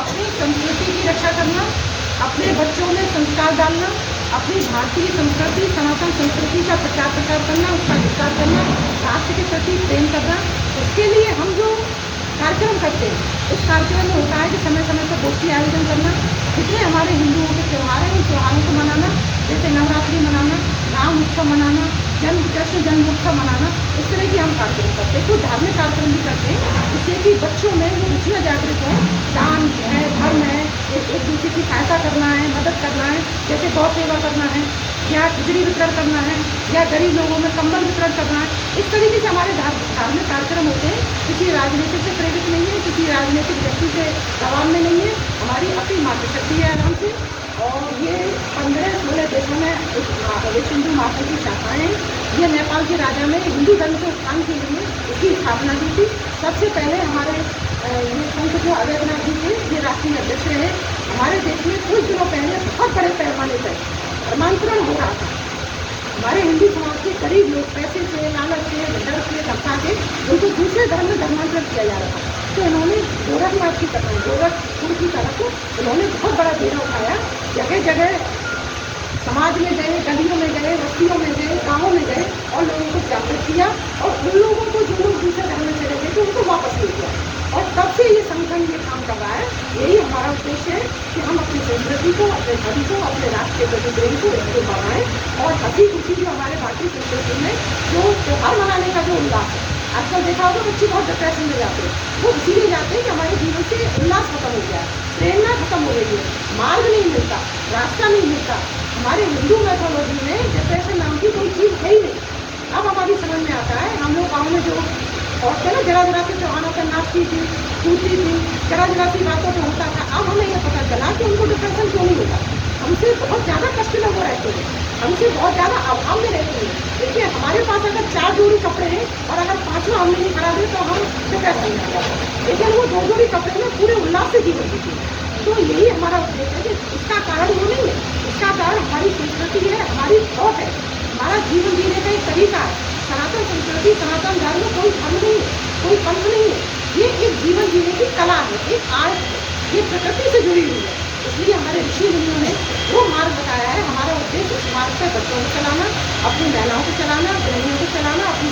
अपनी संस्कृति की रक्षा करना, अपने बच्चों में संस्कार डालना, अपनी भारतीय संस्कृति सनातन संस्कृति का प्रचार प्रसार करना, उसका विस्तार करना, राष्ट्र के प्रति प्रेम करना। इसके लिए हम जो कार्यक्रम करते हैं, उस कार्यक्रम में होता है कि समय समय पर गोष्ठी आयोजन करना, जितने हमारे हिंदुओं के त्यौहार हैं उन त्यौहारों को मनाना, जैसे नवरात्रि मनाना, राम उत्सव मनाना, कृष्ण जन्मोत्सव मनाना, इस तरह की हम कार्यक्रम करते हैं। कुछ धार्मिक कार्यक्रम भी करते हैं जिससे कि बच्चों में वो रुचियाँ जागृत हों। दान है, धर्म है, एक दूसरे की सहायता करना है, मदद करना है, जैसे गौ सेवा करना है, या खिचड़ी वितरण करना है, या गरीब लोगों में कंबल वितरण करना है। इस तरीके से हमारे धार्मिक कार्यक्रम होते हैं। किसी राजनीति से प्रेरित नहीं है, किसी राजनीतिक व्यक्ति से दबाव में नहीं है। हमारी अपनी मातृशक्ति है आराम से। और ये 15-16 देशों में विश्व हिंदू महासंघ की शाखाएँ हैं। ये नेपाल के राजा ने हिंदू धर्म के उत्थान के लिए इसकी स्थापना की थी। सबसे पहले हमारे ये संत जो अवैधनाथ जी थे, ये राष्ट्रीय अध्यक्ष रहे। हमारे देश में कुछ दिनों पहले बहुत बड़े पैमाने पर धर्मांतरण हो रहा था। हमारे हिंदू समाज के गरीब लोग पैसे से, लालच से, डर से, धमका के उनको दूसरे धर्म में धर्मांतरण किया जा रहा था। तो इन्होंने गोरखनाथ की तरफ, गोरखपुर की तरफ इन्होंने बहुत बड़ा डेरा उठाया। जगह जगह समाज में गए, गलियों में गए, बस्तियों में गए, गाँवों में गए और लोगों को जागृत किया। और उन लोगों को जो लोग दूसरे धर्म में चले गए थे उनको वापस ले गया। और तब से ये संगठन ये काम कर रहा है। यही हमारा उद्देश्य है कि हम अपनी संस्कृति को, अपने धर्म को, अपने राष्ट्र के प्रति प्रेम को इसको बढ़ाएं। और हंसी खुशी जो हमारे भारतीय संस्कृति में जो त्यौहार मनाने का जो उल्लास है, आजकल देखा होगा बच्चे बहुत डिप्रेशन में जाते हैं। वो इसीलिए जाते हैं कि हमारे जीवन से उल्लास खत्म हो गया है, प्रेरणा खत्म हो गई है, मार्ग नहीं मिलता, रास्ता नहीं मिलता। हमारे हिंदू मैथोलॉजी में डिप्रेशन नाम की कोई चीज़ है ही नहीं। अब हमारी समझ में आता है। हम लोग गाँव में जो औरतें ना जरा जरा से त्योहारों पर नाचती थी, कूदती थी, जरा जरा सी बातों पर होता था। अब हमें यह पता चला कि उनको डिप्रेशन क्यों नहीं होता। हमसे बहुत ज़्यादा कष्ट में वो रहते हैं, हमसे बहुत ज़्यादा अभाव में रहते हैं। देखिए हमारे पास अगर 4 जोड़ी कपड़े हैं और अगर 5वां हमने नहीं खरीदा दे तो हम डिप्रेशन में आ जाते हैं। लेकिन वो 2 जोड़ी कपड़े में पूरे उल्लास से जीवन जीते हैं। तो यही हमारा उद्देश्य है कि इसका कारण वो नहीं है, इसका कारण हमारी संस्कृति है, हमारी थॉट है, हमारा जीवन जीने का एक तरीका है। सनातन संस्कृति, सनातन धर्म कोई धर्म नहीं है, कोई पंथ नहीं है। ये एक जीवन जीने की कला है, एक आर्ट है, ये प्रकृति से जुड़ी हुई है। इसलिए हमारे ऋषि मुनियों ने वो मार्ग बताया है। हमारा उद्देश्य उस मार्ग पर बच्चों को चलाना, अपनी महिलाओं को चलाना, गृहिणियों को चलाना, अपनी